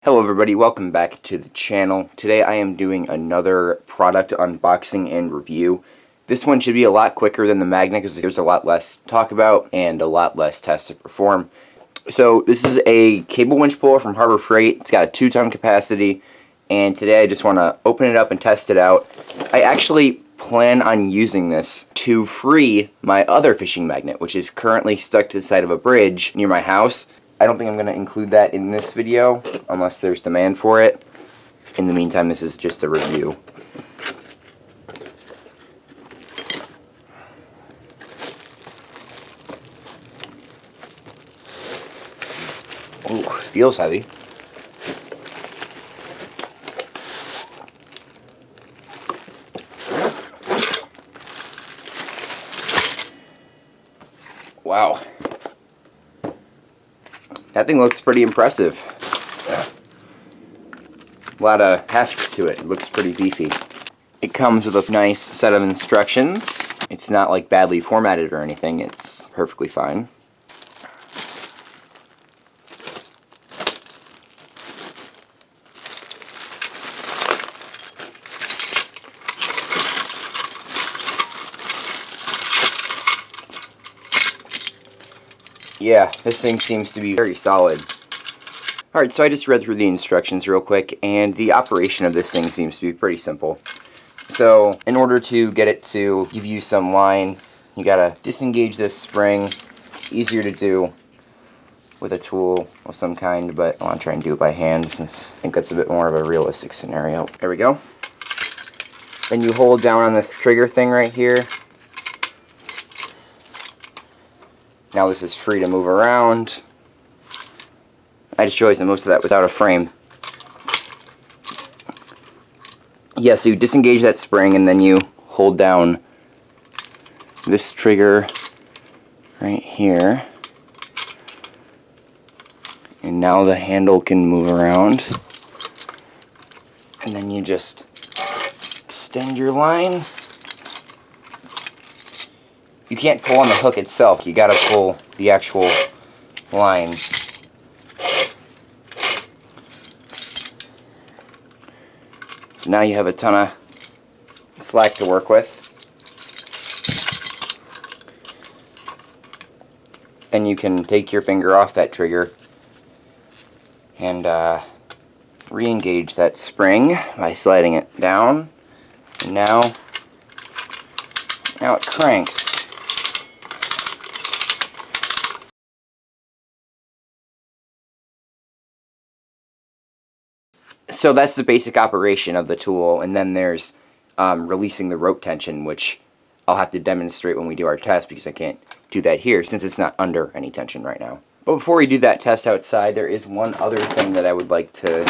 Hello everybody, welcome back to the channel. Today I am doing another product unboxing and review. This one should be a lot quicker than the magnet because there's a lot less to talk about and a lot less tests to perform. So this is a cable winch puller from Harbor Freight. It's got a 2-ton capacity, and today I just want to open it up and test it out. I actually plan on using this to free my other fishing magnet, which is currently stuck to the side of a bridge near my house. I don't think I'm going to include that in this video unless there's demand for it. In the meantime, this is just a review. Ooh, feels heavy. Wow. That thing looks pretty impressive. A lot of heft to it. It looks pretty beefy. It comes with a nice set of instructions. It's not like badly formatted or anything. It's perfectly fine. Yeah, this thing seems to be very solid. Alright, so I just read through the instructions real quick, and the operation of this thing seems to be pretty simple. So, in order to get it to give you some line, you gotta disengage this spring. It's easier to do with a tool of some kind, but I want to try and do it by hand since I think that's a bit more of a realistic scenario. There we go. Then you hold down on this trigger thing right here. Now this is free to move around. I just realized that most of that was out of frame. Yeah, so you disengage that spring and then you hold down this trigger right here. And now the handle can move around. And then you just extend your line. You can't pull on the hook itself, you gotta pull the actual line. So now you have a ton of slack to work with. Then you can take your finger off that trigger and re-engage that spring by sliding it down. And now it cranks. So that's the basic operation of the tool, and then there's releasing the rope tension, which I'll have to demonstrate when we do our test because I can't do that here since it's not under any tension right now. But before we do that test outside, there is one other thing that I would like to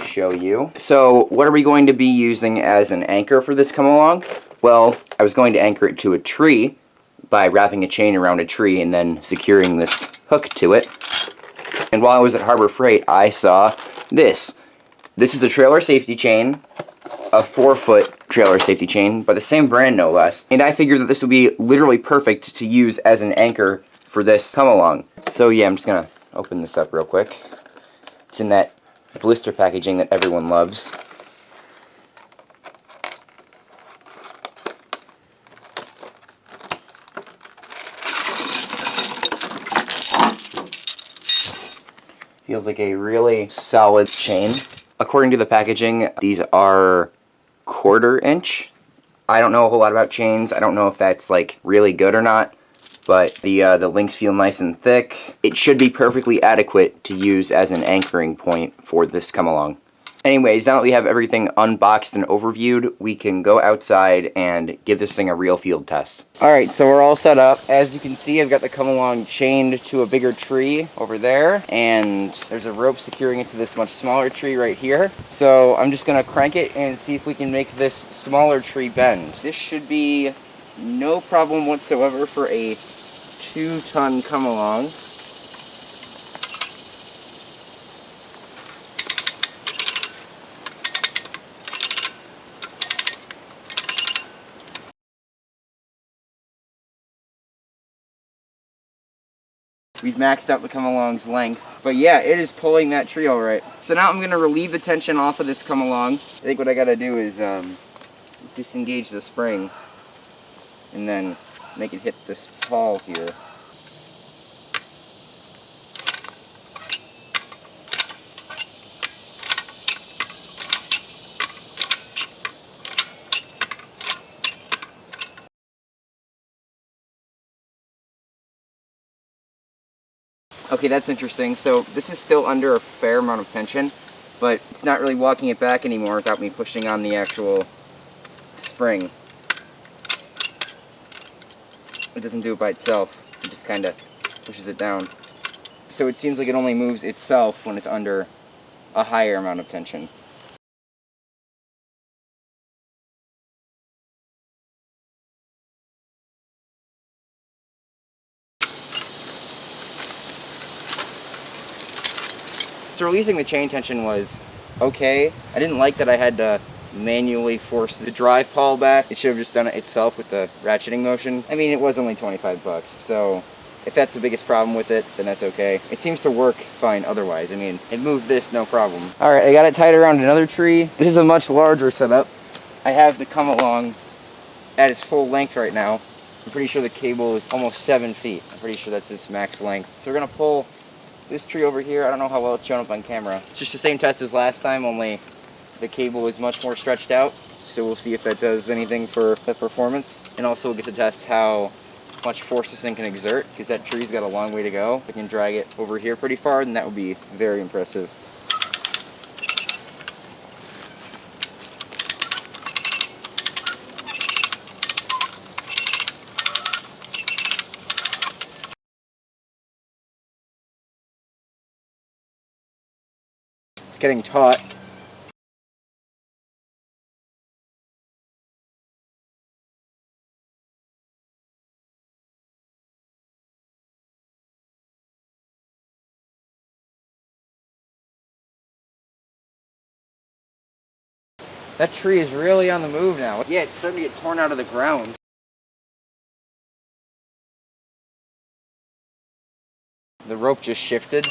show you. So what are we going to be using as an anchor for this come along? Well, I was going to anchor it to a tree by wrapping a chain around a tree and then securing this hook to it. And while I was at Harbor Freight, I saw this. This is a trailer safety chain, a 4-foot trailer safety chain, by the same brand no less. And I figured that this would be literally perfect to use as an anchor for this come along. So yeah, I'm just gonna open this up real quick. It's in that blister packaging that everyone loves. Feels like a really solid chain. According to the packaging, these are 1/4 inch. I don't know a whole lot about chains. I don't know if that's like really good or not, but the links feel nice and thick. It should be perfectly adequate to use as an anchoring point for this come along. Anyways, now that we have everything unboxed and overviewed, we can go outside and give this thing a real field test. Alright, so we're all set up. As you can see, I've got the come along chained to a bigger tree over there, and there's a rope securing it to this much smaller tree right here. So I'm just going to crank it and see if we can make this smaller tree bend. This should be no problem whatsoever for a 2-ton come along. we've maxed out the come-along's length. But yeah, it is pulling that tree all right. So now I'm going to relieve the tension off of this come-along. I think what I got to do is disengage the spring and then make it hit this pawl here. Okay, that's interesting. So this is still under a fair amount of tension, but it's not really walking it back anymore without me pushing on the actual spring. It doesn't do it by itself. It just kind of pushes it down. So it seems like it only moves itself when it's under a higher amount of tension. So releasing the chain tension was okay. I didn't like that I had to manually force the drive pawl back. It should have just done it itself with the ratcheting motion. I mean, it was only 25 bucks, so if that's the biggest problem with it, then that's okay. It seems to work fine otherwise. I mean, it moved this no problem. All right, I got it tied around another tree. This is a much larger setup. I have the come along at its full length right now. I'm pretty sure the cable is almost 7 feet. I'm pretty sure that's its max length. So we're gonna pull this tree over here. I don't know how well it's shown up on camera. It's just the same test as last time, only the cable is much more stretched out. So we'll see if that does anything for the performance. And also we'll get to test how much force this thing can exert, because that tree's got a long way to go. If I can drag it over here pretty far, then that would be very impressive. It's getting taut. That tree is really on the move now. Yeah, it's starting to get torn out of the ground. The rope just shifted.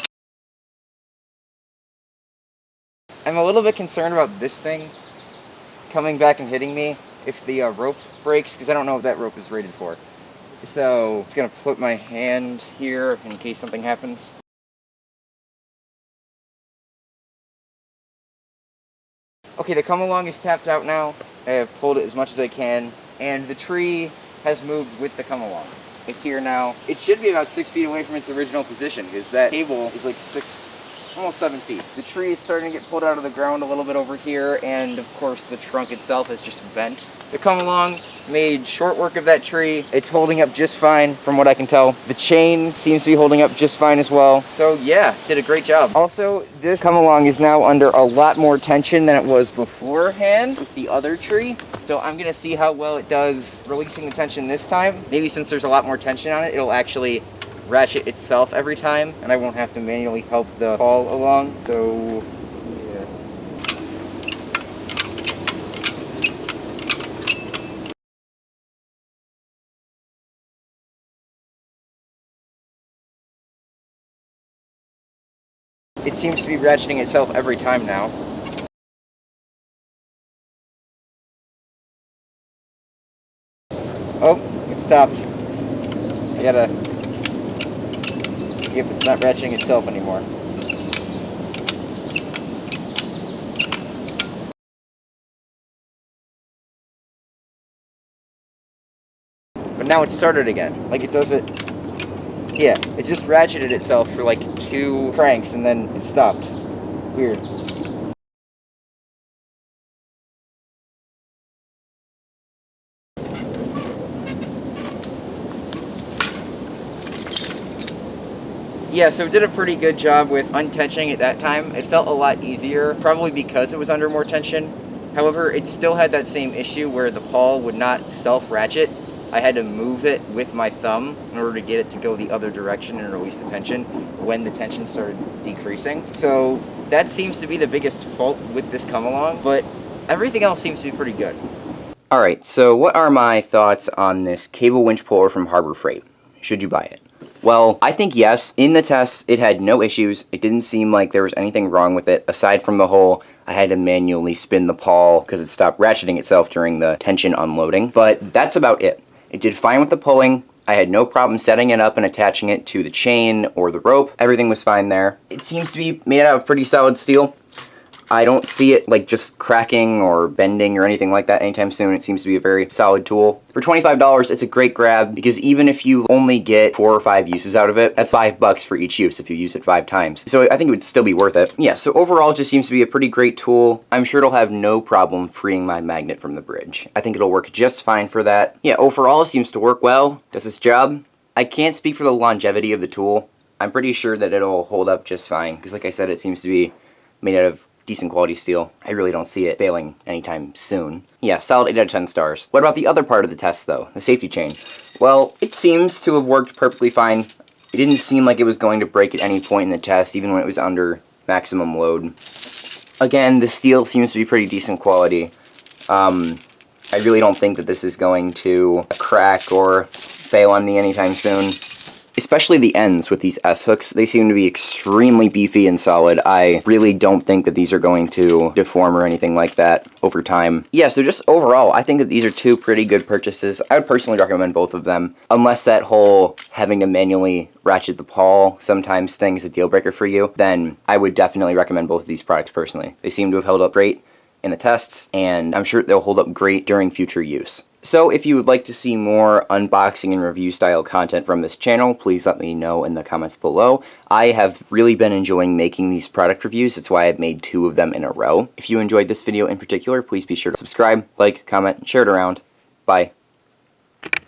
I'm a little bit concerned about this thing coming back and hitting me if the rope breaks, because I don't know what that rope is rated for. So I'm just gonna put my hand here in case something happens. Okay, the come along is tapped out now. I have pulled it as much as I can, and the tree has moved with the come along. It's here now. It should be about 6 feet away from its original position, because that cable is like almost 7 feet. The tree is starting to get pulled out of the ground a little bit over here, and of course the trunk itself is just bent. The come along made short work of that tree. It's holding up just fine from what I can tell. The chain seems to be holding up just fine as well. So yeah, did a great job. Also, this come along is now under a lot more tension than it was beforehand with the other tree. So I'm gonna see how well it does releasing the tension this time. Maybe since there's a lot more tension on it, it'll actually ratchet itself every time, and I won't have to manually help the pawl along. So yeah. It seems to be ratcheting itself every time now. Oh, it stopped. I gotta... Yep, it's not ratcheting itself anymore. But now it's started again. Like it does it... Yeah, it just ratcheted itself for like 2 cranks and then it stopped. Weird. Yeah, so it did a pretty good job with untensioning it that time. It felt a lot easier, probably because it was under more tension. However, it still had that same issue where the pawl would not self-ratchet. I had to move it with my thumb in order to get it to go the other direction and release the tension when the tension started decreasing. So that seems to be the biggest fault with this come along, but everything else seems to be pretty good. Alright, so what are my thoughts on this cable winch puller from Harbor Freight? Should you buy it? Well, I think yes. In the tests, it had no issues. It didn't seem like there was anything wrong with it, aside from the whole I had to manually spin the pawl because it stopped ratcheting itself during the tension unloading. But that's about it. It did fine with the pulling. I had no problem setting it up and attaching it to the chain or the rope. Everything was fine there. It seems to be made out of pretty solid steel. I don't see it like just cracking or bending or anything like that anytime soon. It seems to be a very solid tool. For $25, it's a great grab because even if you only get 4 or 5 uses out of it, that's $5 for each use if you use it 5 times. So I think it would still be worth it. Yeah, so overall it just seems to be a pretty great tool. I'm sure it'll have no problem freeing my magnet from the bridge. I think it'll work just fine for that. Yeah, overall it seems to work well. Does its job. I can't speak for the longevity of the tool. I'm pretty sure that it'll hold up just fine because like I said, it seems to be made out of decent quality steel. I really don't see it failing anytime soon. Yeah, solid 8 out of 10 stars. What about the other part of the test though, the safety chain? Well, it seems to have worked perfectly fine. It didn't seem like it was going to break at any point in the test, even when it was under maximum load. Again, the steel seems to be pretty decent quality. I really don't think that this is going to crack or fail on me anytime soon. Especially the ends with these S-hooks, they seem to be extremely beefy and solid. I really don't think that these are going to deform or anything like that over time. Yeah, so just overall, I think that these are 2 pretty good purchases. I would personally recommend both of them, unless that whole having to manually ratchet the pawl sometimes thing is a deal breaker for you, then I would definitely recommend both of these products personally. They seem to have held up great in the tests, and I'm sure they'll hold up great during future use. So if you would like to see more unboxing and review style content from this channel, please let me know in the comments below. I have really been enjoying making these product reviews. That's why I've made 2 of them in a row. If you enjoyed this video in particular, please be sure to subscribe, like, comment, and share it around. Bye.